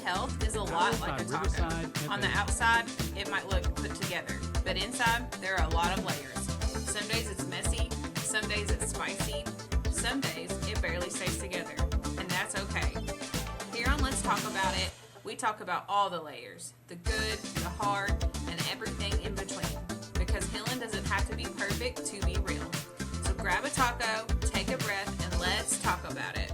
health is a lot like a taco. On the outside, it might look put together, but inside, there are a lot of layers. Some days it's messy, some days it's spicy, some days it barely stays together, and that's okay. Here on Let's Talk About It, we talk about all the layers, the good, the hard, and everything in between, because healing doesn't have to be perfect to be real. So grab a taco, take a breath, and let's talk about it.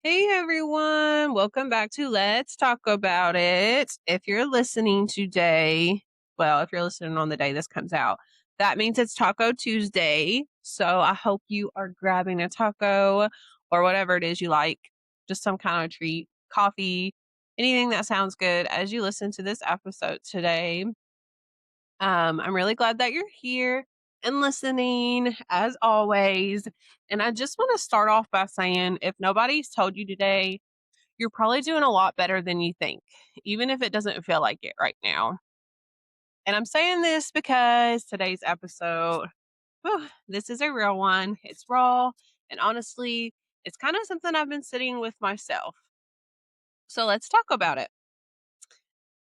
Hey everyone, welcome back to Let's Talk About It. If you're listening today, if you're listening on the day this comes out, that means it's Taco Tuesday. So I hope you are grabbing a taco or whatever it is you like, just some kind of treat, coffee, anything that sounds good as you listen to this episode today. I'm really glad that you're here and listening as always. And I just want to start off by saying if nobody's told you today, you're probably doing a lot better than you think, even if it doesn't feel like it right now. And I'm saying this because today's episode, this is a real one. It's raw. And honestly, it's kind of something I've been sitting with myself. So let's talk about it.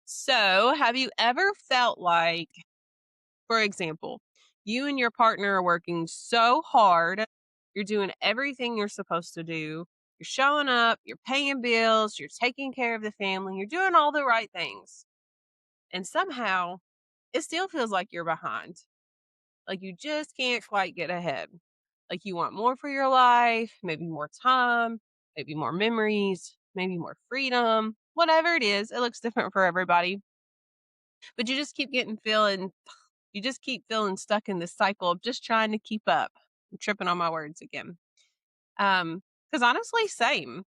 So, have you ever felt like, for example, you and your partner are working so hard, you're doing everything you're supposed to do, you're showing up, you're paying bills, you're taking care of the family, you're doing all the right things. And somehow it still feels like you're behind. Like you just can't quite get ahead. Like you want more for your life, maybe more time, maybe more memories, maybe more freedom, whatever it is. It looks different for everybody. But you just keep feeling stuck in this cycle of just trying to keep up. I'm tripping on my words again. Because honestly, same.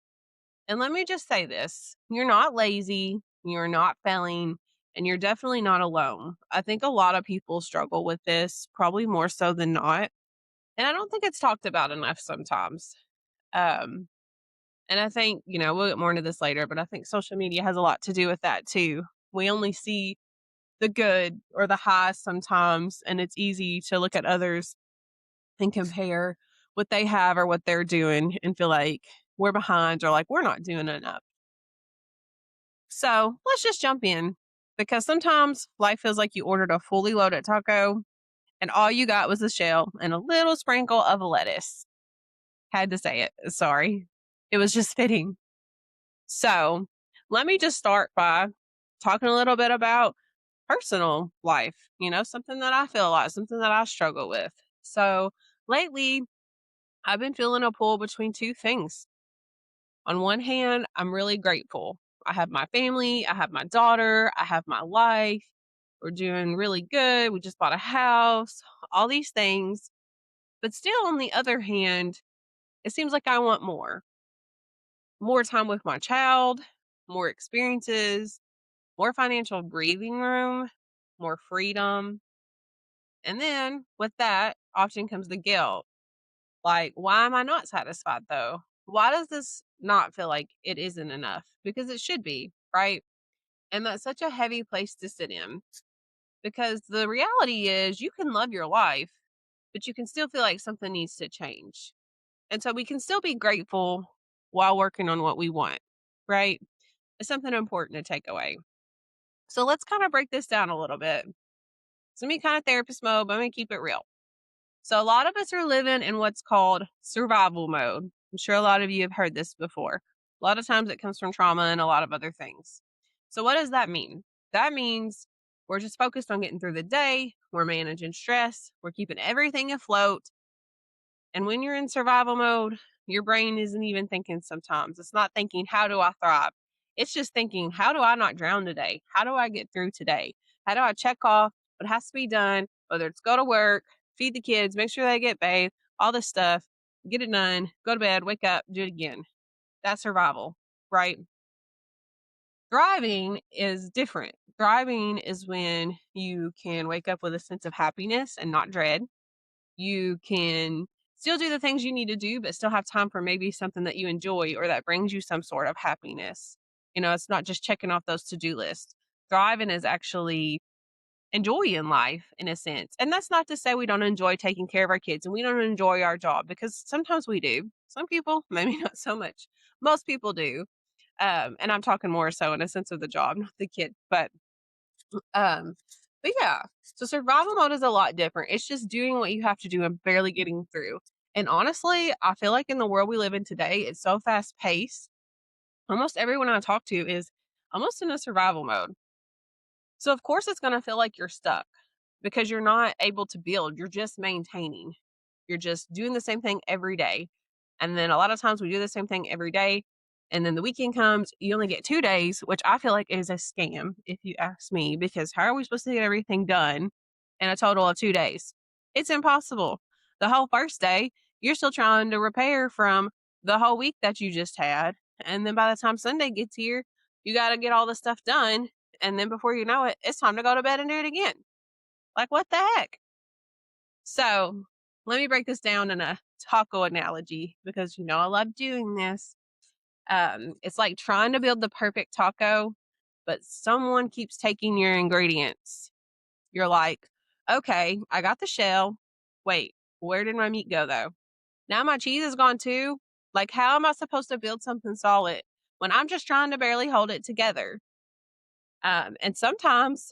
And let me just say this. You're not lazy. You're not failing. And you're definitely not alone. I think a lot of people struggle with this, probably more so than not. And I don't think it's talked about enough sometimes. And I think, we'll get more into this later, but I think social media has a lot to do with that too. We only see the good or the highs sometimes, and it's easy to look at others and compare what they have or what they're doing and feel like we're behind or like we're not doing enough. So let's just jump in because sometimes life feels like you ordered a fully loaded taco and all you got was a shell and a little sprinkle of lettuce. Had to say it. Sorry. It was just fitting. So let me just start by talking a little bit about personal life, something that I feel like, something that I struggle with. So lately, I've been feeling a pull between two things. On one hand, I'm really grateful. I have my family, I have my daughter, I have my life. We're doing really good. We just bought a house, all these things. But still, on the other hand, it seems like I want more time with my child, more experiences, more financial breathing room, more freedom. And then with that often comes the guilt. Like, why am I not satisfied though? Why does this not feel like it isn't enough? Because it should be, right? And that's such a heavy place to sit in because the reality is you can love your life, but you can still feel like something needs to change. And so we can still be grateful while working on what we want, right? It's something important to take away. So let's kind of break this down a little bit. It's gonna be kind of therapist mode, but I'm gonna keep it real. So a lot of us are living in what's called survival mode. I'm sure a lot of you have heard this before. A lot of times it comes from trauma and a lot of other things. So what does that mean? That means we're just focused on getting through the day. We're managing stress. We're keeping everything afloat. And when you're in survival mode, your brain isn't even thinking sometimes. It's not thinking, how do I thrive? It's just thinking, how do I not drown today? How do I get through today? How do I check off what has to be done, whether it's go to work, feed the kids, make sure they get bathed, all this stuff, get it done, go to bed, wake up, do it again. That's survival, right? Thriving is different. Thriving is when you can wake up with a sense of happiness and not dread. You can still do the things you need to do, but still have time for maybe something that you enjoy or that brings you some sort of happiness. It's not just checking off those to-do lists. Thriving is actually enjoy in life in a sense. And that's not to say we don't enjoy taking care of our kids and we don't enjoy our job because sometimes we do. Some people, maybe not so much. Most people do. And I'm talking more so in a sense of the job, not the kid. Um, but yeah, so survival mode is a lot different. It's just doing what you have to do and barely getting through. And honestly, I feel like in the world we live in today, it's so fast paced. Almost everyone I talk to is almost in a survival mode. So of course it's going to feel like you're stuck because you're not able to build. You're just maintaining. You're just doing the same thing every day. And then a lot of times we do the same thing every day. And then the weekend comes, you only get 2 days, which I feel like is a scam, if you ask me, because how are we supposed to get everything done in a total of 2 days? It's impossible. The whole first day, you're still trying to repair from the whole week that you just had. And then by the time Sunday gets here, you got to get all the stuff done. And then before you know it, it's time to go to bed and do it again. Like, what the heck? So let me break this down in a taco analogy because I love doing this. It's like trying to build the perfect taco, but someone keeps taking your ingredients. You're like, okay, I got the shell. Wait, where did my meat go though? Now my cheese is gone too. Like, how am I supposed to build something solid when I'm just trying to barely hold it together? And sometimes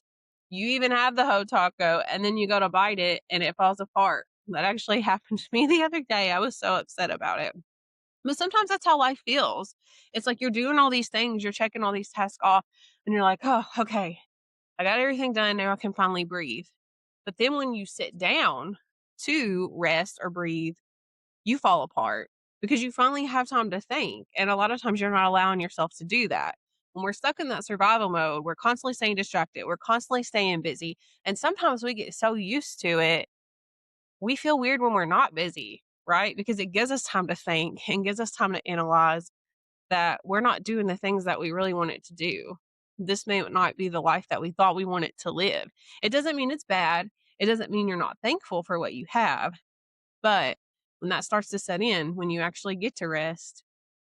you even have the whole taco and then you go to bite it and it falls apart. That actually happened to me the other day. I was so upset about it. But sometimes that's how life feels. It's like you're doing all these things, you're checking all these tasks off, and you're like, oh, okay, I got everything done. Now I can finally breathe. But then when you sit down to rest or breathe, you fall apart because you finally have time to think. And a lot of times you're not allowing yourself to do that. When we're stuck in that survival mode, we're constantly staying distracted, we're constantly staying busy. And sometimes we get so used to it, we feel weird when we're not busy, right? Because it gives us time to think and gives us time to analyze that we're not doing the things that we really want it to do. This may not be the life that we thought we wanted to live. It doesn't mean it's bad. It doesn't mean you're not thankful for what you have. But when that starts to set in, when you actually get to rest,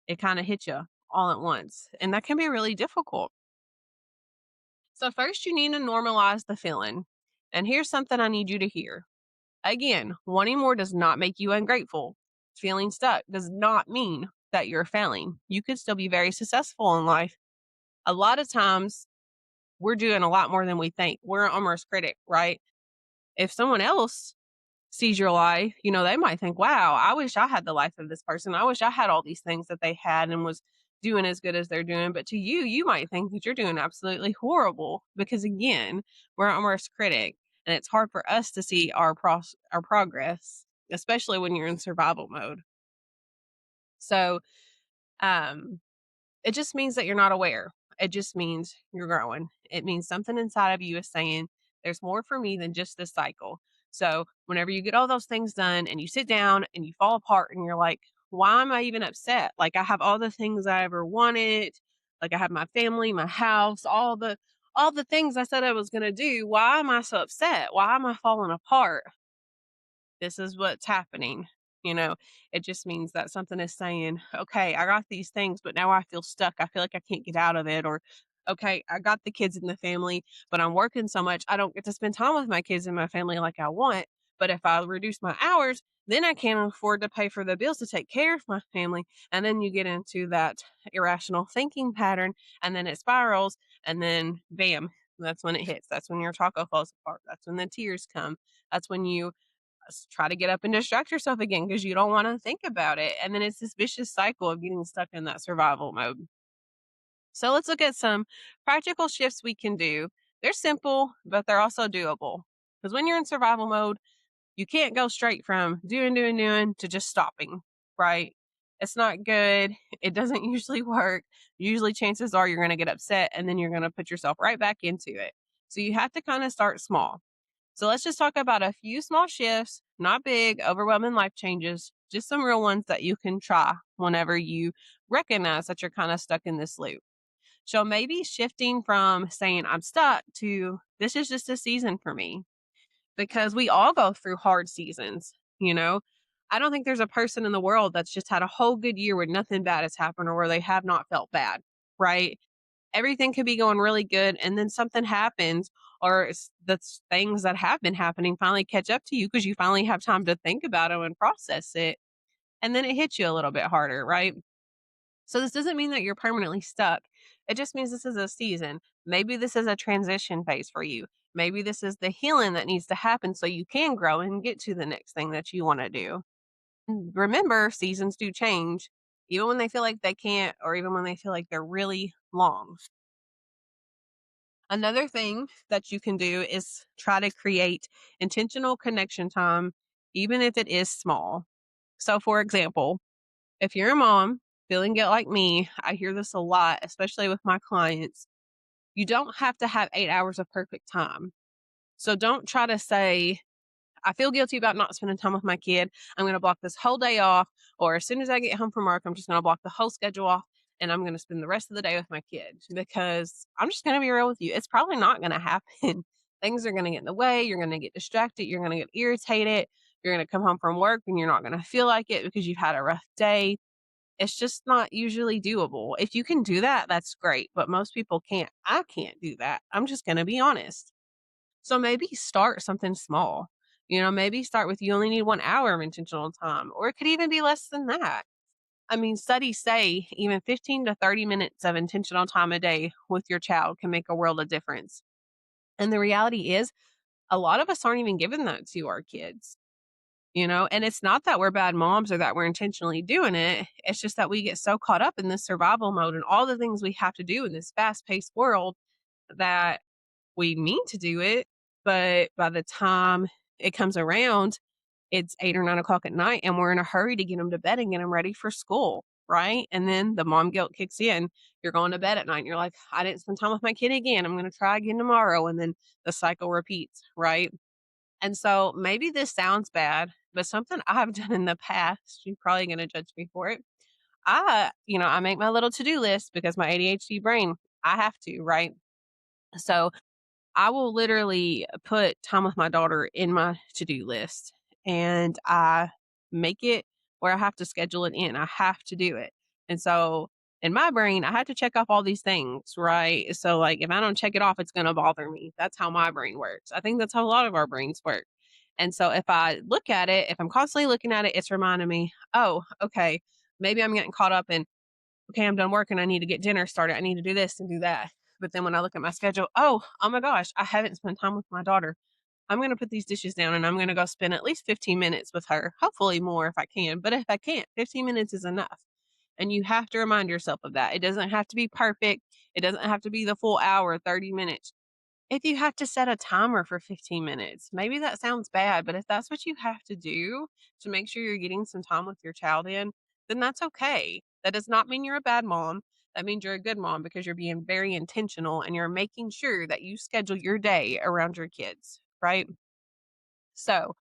it kind of hits you all at once. And that can be really difficult. So, first, you need to normalize the feeling. And here's something I need you to hear. Again, wanting more does not make you ungrateful. Feeling stuck does not mean that you're failing. You could still be very successful in life. A lot of times, we're doing a lot more than we think. We're our worst critic, right? If someone else sees your life, they might think, wow, I wish I had the life of this person. I wish I had all these things that they had and was doing as good as they're doing. But to you, you might think that you're doing absolutely horrible because, again, we're our worst critic. And it's hard for us to see our progress, especially when you're in survival mode. So, um, it just means that you're not aware. It just means you're growing. It means something inside of you is saying, there's more for me than just this cycle. So, whenever you get all those things done and you sit down and you fall apart and you're like, why am I even upset? Like, I have all the things I ever wanted. Like, I have my family, my house, all the things I said I was going to do. Why am I so upset? Why am I falling apart? This is what's happening. It just means that something is saying, okay, I got these things, but now I feel stuck. I feel like I can't get out of it. Or, okay, I got the kids in the family, but I'm working so much. I don't get to spend time with my kids and my family like I want. But if I reduce my hours, then I can't afford to pay for the bills to take care of my family. And then you get into that irrational thinking pattern and then it spirals and then bam, that's when it hits. That's when your taco falls apart. That's when the tears come. That's when you try to get up and distract yourself again because you don't want to think about it. And then it's this vicious cycle of getting stuck in that survival mode. So let's look at some practical shifts we can do. They're simple, but they're also doable. Because when you're in survival mode, you can't go straight from doing to just stopping, right? It's not good. It doesn't usually work. Usually, chances are you're going to get upset and then you're going to put yourself right back into it. So you have to kind of start small. So let's just talk about a few small shifts, not big, overwhelming life changes, just some real ones that you can try whenever you recognize that you're kind of stuck in this loop. So maybe shifting from saying I'm stuck to this is just a season for me because we all go through hard seasons, you know. I don't think there's a person in the world that's just had a whole good year where nothing bad has happened or where they have not felt bad, right? Everything could be going really good, and then something happens, or the things that have been happening finally catch up to you because you finally have time to think about it and process it. And then it hits you a little bit harder, right? So this doesn't mean that you're permanently stuck. It just means this is a season. Maybe this is a transition phase for you. Maybe this is the healing that needs to happen so you can grow and get to the next thing that you want to do. Remember, seasons do change, even when they feel like they can't, or even when they feel like they're really long. Another thing that you can do is try to create intentional connection time, even if it is small. So, for example, if you're a mom feeling guilt like me, I hear this a lot, especially with my clients. You don't have to have 8 hours of perfect time. So don't try to say, I feel guilty about not spending time with my kid. I'm going to block this whole day off. Or as soon as I get home from work, I'm just going to block the whole schedule off and I'm going to spend the rest of the day with my kid. Because I'm just going to be real with you. It's probably not going to happen. Things are going to get in the way. You're going to get distracted. You're going to get irritated. You're going to come home from work and you're not going to feel like it because you've had a rough day. It's just not usually doable. If you can do that, that's great. But most people can't. I can't do that. I'm just going to be honest. So maybe start something small. Maybe start with you only need 1 hour of intentional time, or it could even be less than that. I mean, studies say even 15 to 30 minutes of intentional time a day with your child can make a world of difference. And the reality is, a lot of us aren't even giving that to our kids. And it's not that we're bad moms or that we're intentionally doing it. It's just that we get so caught up in this survival mode and all the things we have to do in this fast paced world that we mean to do it, but by the time it comes around, it's 8 or 9 o'clock at night, and we're in a hurry to get them to bed and get them ready for school, right? And then the mom guilt kicks in. You're going to bed at night, and you're like, I didn't spend time with my kid again. I'm going to try again tomorrow. And then the cycle repeats, right? And so maybe this sounds bad, but something I've done in the past, you're probably going to judge me for it. I make my little to do list because my ADHD brain, I have to, right? So I will literally put time with my daughter in my to-do list, and I make it where I have to schedule it in. I have to do it. And so in my brain, I have to check off all these things, right? So like if I don't check it off, it's going to bother me. That's how my brain works. I think that's how a lot of our brains work. And so if I look at it, if I'm constantly looking at it, it's reminding me, oh, okay, maybe I'm getting caught up in, okay, I'm done working. I need to get dinner started. I need to do this and do that. But then when I look at my schedule, oh my gosh, I haven't spent time with my daughter. I'm going to put these dishes down and I'm going to go spend at least 15 minutes with her, hopefully more if I can. But if I can't, 15 minutes is enough. And you have to remind yourself of that. It doesn't have to be perfect. It doesn't have to be the full hour, 30 minutes. If you have to set a timer for 15 minutes, maybe that sounds bad, but if that's what you have to do to make sure you're getting some time with your child in, then that's okay. That does not mean you're a bad mom. That means you're a good mom because you're being very intentional and you're making sure that you schedule your day around your kids, right? So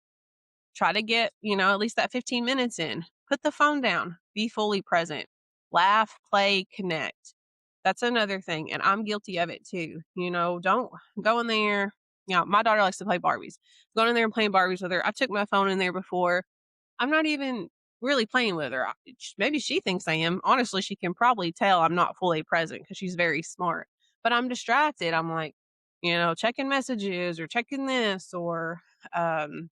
try to get, at least that 15 minutes in. Put the phone down, be fully present, laugh, play, connect. That's another thing. And I'm guilty of it too. Don't go in there. My daughter likes to play Barbies. Going in there and playing Barbies with her. I took my phone in there before. I'm not even really playing with her. Maybe she thinks I am. Honestly, she can probably tell I'm not fully present because she's very smart. But I'm distracted. I'm like, checking messages or checking this or um,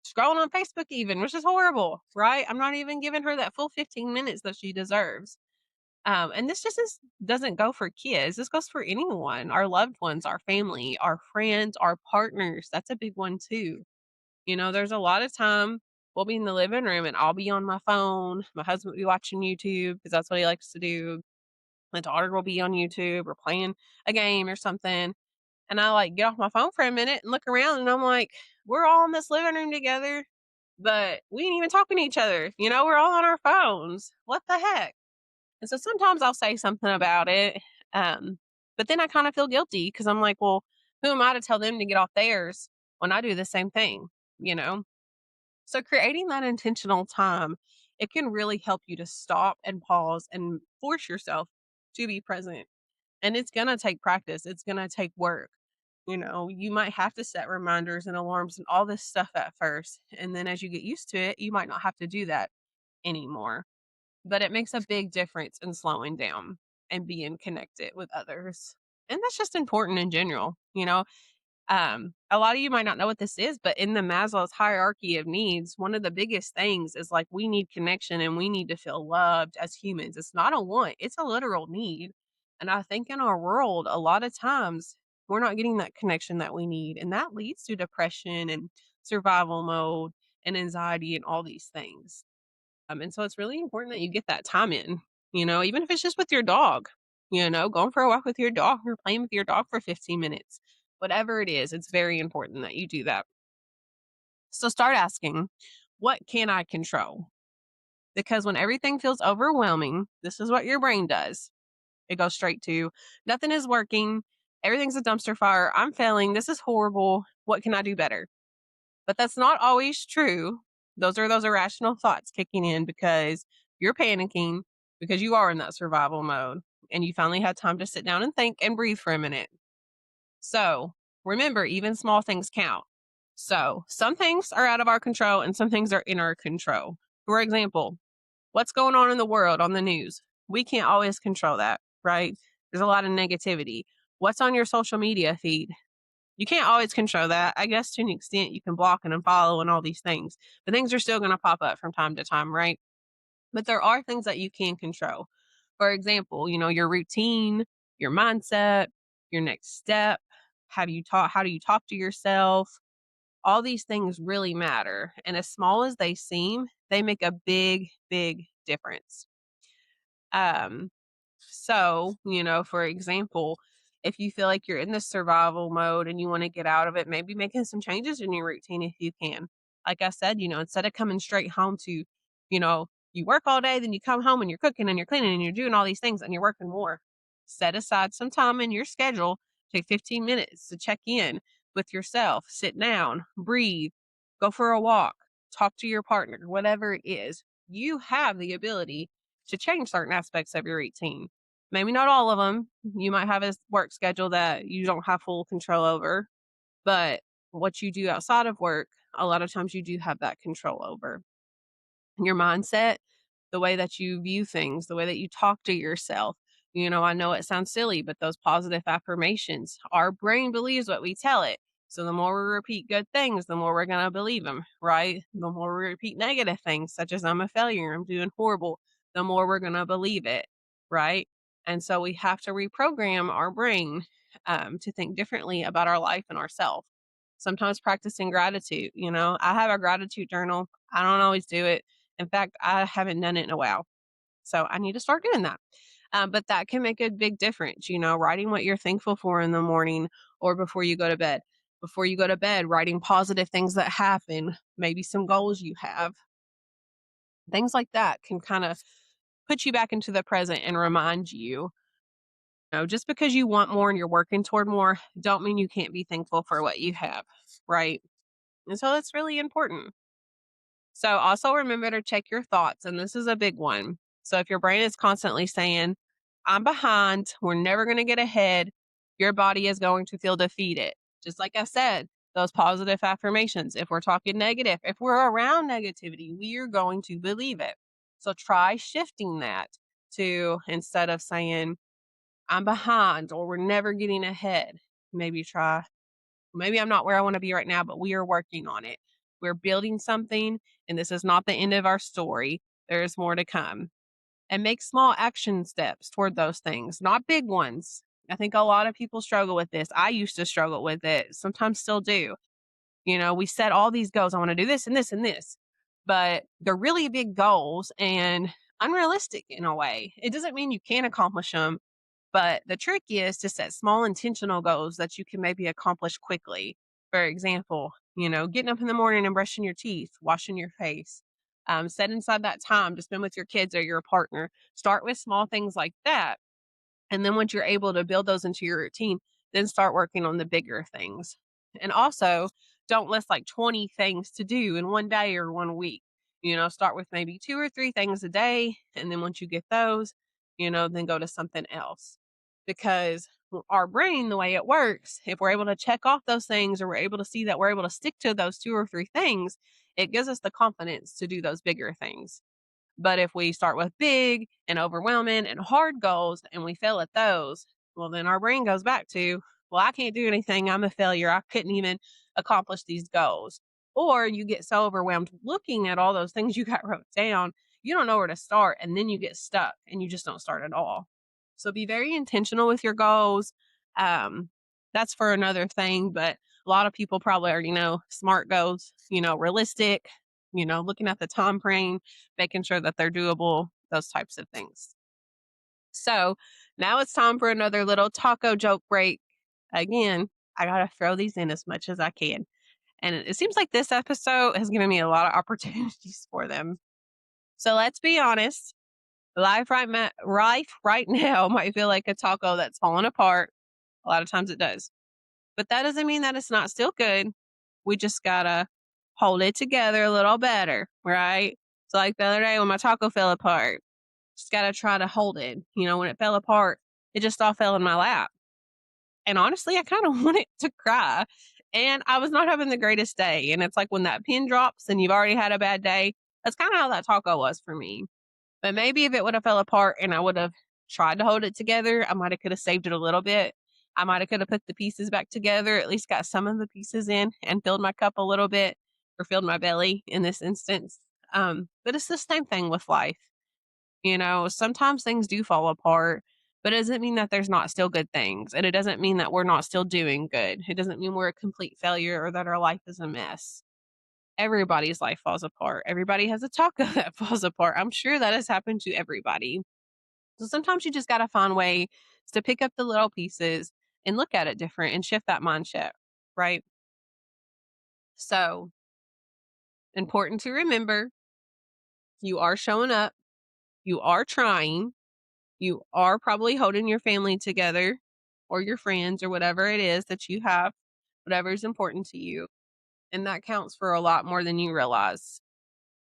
scrolling on Facebook even, which is horrible, right? I'm not even giving her that full 15 minutes that she deserves. And this just doesn't go for kids. This goes for anyone, our loved ones, our family, our friends, our partners. That's a big one too. There's a lot of time we'll be in the living room and I'll be on my phone. My husband will be watching YouTube because that's what he likes to do. My daughter will be on YouTube or playing a game or something. And I like get off my phone for a minute and look around and I'm like, we're all in this living room together, but we ain't even talking to each other. We're all on our phones. What the heck? And so sometimes I'll say something about it. Um, but then I kind of feel guilty because I'm like, well, who am I to tell them to get off theirs when I do the same thing, you know? So creating that intentional time, it can really help you to stop and pause and force yourself to be present. And it's going to take practice. It's going to take work. You might have to set reminders and alarms and all this stuff at first. And then as you get used to it, you might not have to do that anymore. But it makes a big difference in slowing down. and being connected with others. And that's just important in general. A lot of you might not know what this is, but in the Maslow's hierarchy of needs, one of the biggest things is like we need connection and we need to feel loved as humans. It's not a want, it's a literal need. And I think in our world, a lot of times we're not getting that connection that we need. And that leads to depression and survival mode and anxiety and all these things. And so it's really important that you get that time in, even if it's just with your dog, going for a walk with your dog or playing with your dog for 15 minutes. Whatever it is, it's very important that you do that. So start asking, what can I control? Because when everything feels overwhelming, this is what your brain does. It goes straight to nothing is working. Everything's a dumpster fire. I'm failing. This is horrible. What can I do better? But that's not always true. Those are those irrational thoughts kicking in because you're panicking because you are in that survival mode and you finally had time to sit down and think and breathe for a minute. So remember, even small things count. So some things are out of our control and some things are in our control. For example, what's going on in the world on the news? We can't always control that, right? There's a lot of negativity. What's on your social media feed? You can't always control that. I guess to an extent you can block and unfollow and all these things, but things are still going to pop up from time to time, right? But there are things that you can control. For example, your routine, your mindset, your next step. How do you talk to yourself? All these things really matter. And as small as they seem, they make a big, big difference. Um, so, for example, if you feel like you're in this survival mode and you want to get out of it, maybe making some changes in your routine if you can. Like I said, instead of coming straight home to, you work all day, then you come home and you're cooking and you're cleaning and you're doing all these things and you're working more. Set aside some time in your schedule, take 15 minutes to check in with yourself, sit down, breathe, go for a walk, talk to your partner, whatever it is. You have the ability to change certain aspects of your routine. Maybe not all of them. You might have a work schedule that you don't have full control over, but what you do outside of work, a lot of times you do have that control over. Your mindset, the way that you view things, the way that you talk to yourself. I know it sounds silly, but those positive affirmations, our brain believes what we tell it. So the more we repeat good things, the more we're going to believe them, right? The more we repeat negative things, such as I'm a failure, I'm doing horrible, the more we're going to believe it, right? And so we have to reprogram our brain to think differently about our life and ourselves. Sometimes practicing gratitude, I have a gratitude journal. I don't always do it. In fact, I haven't done it in a while. So I need to start doing that. But that can make a big difference, writing what you're thankful for in the morning or before you go to bed. Before you go to bed, writing positive things that happen, maybe some goals you have. Things like that can kind of put you back into the present and remind you, just because you want more and you're working toward more, don't mean you can't be thankful for what you have, right? And so that's really important. So also remember to check your thoughts. And this is a big one. So if your brain is constantly saying, I'm behind, we're never going to get ahead, your body is going to feel defeated. Just like I said, those positive affirmations. If we're talking negative, if we're around negativity, we are going to believe it. So try shifting that to instead of saying, I'm behind or we're never getting ahead, maybe I'm not where I want to be right now, but we are working on it. We're building something, and this is not the end of our story. There's more to come. And make small action steps toward those things, not big ones. I think a lot of people struggle with this. I used to struggle with it, sometimes still do. We set all these goals. I want to do this and this and this, but they're really big goals and unrealistic in a way. It doesn't mean you can't accomplish them, but the trick is to set small intentional goals that you can maybe accomplish quickly. For example, getting up in the morning and brushing your teeth, washing your face. Set inside that time to spend with your kids or your partner. Start with small things like that. And then once you're able to build those into your routine, then start working on the bigger things. And also, don't list like 20 things to do in one day or one week. Start with maybe 2 or 3 things a day. And then once you get those, then go to something else. Because our brain, the way it works, if we're able to check off those things or we're able to see that we're able to stick to those 2 or 3 things, it gives us the confidence to do those bigger things. But if we start with big and overwhelming and hard goals and we fail at those, well, then our brain goes back to, well, I can't do anything. I'm a failure. I couldn't even accomplish these goals. Or you get so overwhelmed looking at all those things you got wrote down, you don't know where to start. And then you get stuck and you just don't start at all. So be very intentional with your goals. Um, that's for another thing, but a lot of people probably already know SMART goals, realistic, looking at the time frame, making sure that they're doable, those types of things. So now it's time for another little taco joke break. Again, I got to throw these in as much as I can. And it seems like this episode has given me a lot of opportunities for them. So let's be honest. Life right now might feel like a taco that's falling apart. A lot of times it does. But that doesn't mean that it's not still good. We just gotta hold it together a little better, right? So like the other day when my taco fell apart, just gotta try to hold it. When it fell apart, it just all fell in my lap. And honestly, I kind of wanted to cry. And I was not having the greatest day. And it's like when that pin drops and you've already had a bad day, that's kind of how that taco was for me. But maybe if it would have fell apart and I would have tried to hold it together, I might have could have saved it a little bit. I might have could have put the pieces back together, at least got some of the pieces in and filled my cup a little bit or filled my belly in this instance. But it's the same thing with life. Sometimes things do fall apart, but it doesn't mean that there's not still good things. And it doesn't mean that we're not still doing good. It doesn't mean we're a complete failure or that our life is a mess. Everybody's life falls apart. Everybody has a taco that falls apart. I'm sure that has happened to everybody. So sometimes you just got to find ways to pick up the little pieces and look at it different and shift that mindset, right? So important to remember, you are showing up, you are trying, you are probably holding your family together or your friends or whatever it is that you have, whatever is important to you. And that counts for a lot more than you realize.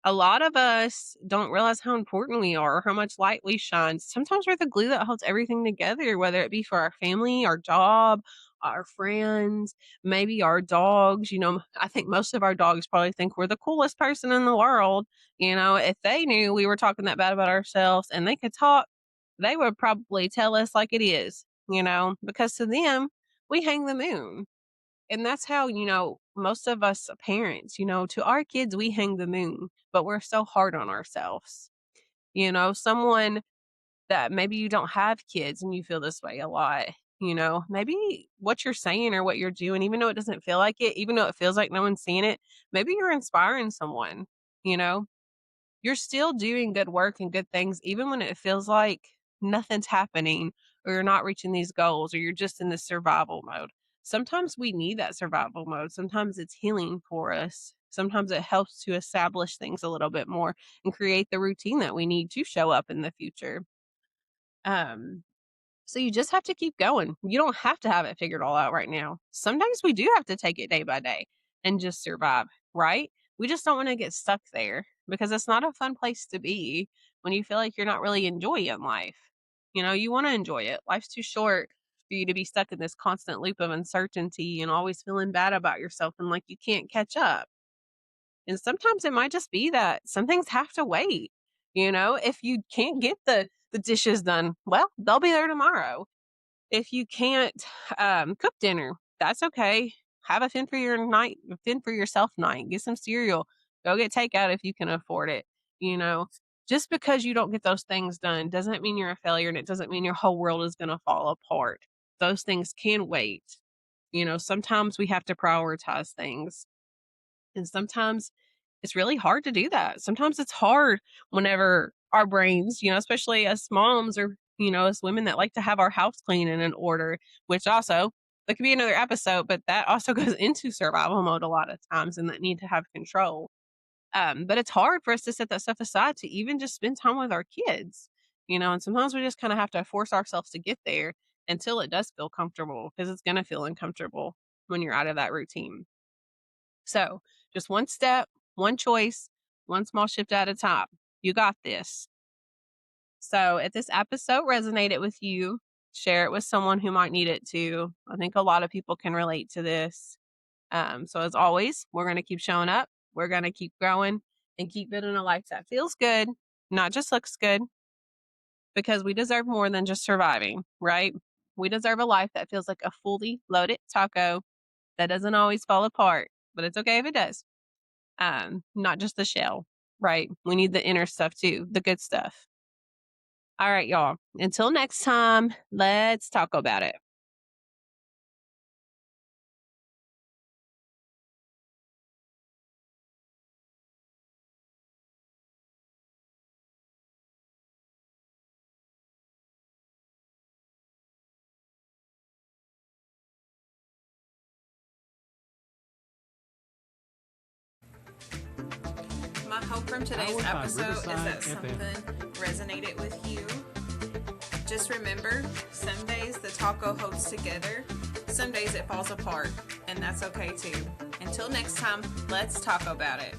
A lot of us don't realize how important we are, how much light we shine. Sometimes we're the glue that holds everything together, whether it be for our family, our job, our friends, maybe our dogs. I think most of our dogs probably think we're the coolest person in the world. If they knew we were talking that bad about ourselves and they could talk, they would probably tell us like it is, because to them, we hang the moon. And that's how, most of us parents, to our kids, we hang the moon, but we're so hard on ourselves. Someone that maybe you don't have kids and you feel this way a lot, maybe what you're saying or what you're doing, even though it doesn't feel like it, even though it feels like no one's seeing it, maybe you're inspiring someone, you know? You're still doing good work and good things, even when it feels like nothing's happening or you're not reaching these goals or you're just in this survival mode. Sometimes we need that survival mode. Sometimes it's healing for us. Sometimes it helps to establish things a little bit more and create the routine that we need to show up in the future. Um, so you just have to keep going. You don't have to have it figured all out right now. Sometimes we do have to take it day by day and just survive, right? We just don't want to get stuck there because it's not a fun place to be when you feel like you're not really enjoying life. You want to enjoy it. Life's too short for you to be stuck in this constant loop of uncertainty and always feeling bad about yourself and like you can't catch up. And sometimes it might just be that some things have to wait. If you can't get the dishes done, well, they'll be there tomorrow. If you can't cook dinner, that's okay. Have a fend for yourself night. Get some cereal. Go get takeout if you can afford it. You know, just because you don't get those things done doesn't mean you're a failure, and it doesn't mean your whole world is going to fall apart. Those things can wait. Sometimes we have to prioritize things, and sometimes it's really hard to do that. Sometimes it's hard whenever our brains, especially as moms or, as women that like to have our house clean and in order, which also that could be another episode, but that also goes into survival mode a lot of times and that need to have control. But it's hard for us to set that stuff aside to even just spend time with our kids, and sometimes we just kind of have to force ourselves to get there until it does feel comfortable because it's going to feel uncomfortable when you're out of that routine. So just one step, one choice, one small shift at a time. You got this. So if this episode resonated with you, share it with someone who might need it too. I think a lot of people can relate to this. So as always, we're going to keep showing up. We're going to keep growing and keep building a life that feels good not just looks good, because we deserve more than just surviving, right? We deserve a life that feels like a fully loaded taco that doesn't always fall apart, but it's okay if it does. Not just the shell, right? We need the inner stuff too, the good stuff. All right, y'all. Until next time, let's talk about it. My hope from today's episode is that something resonated with you. Just remember, some days the taco holds together, some days it falls apart, and that's okay too. Until next time, let's talk about it.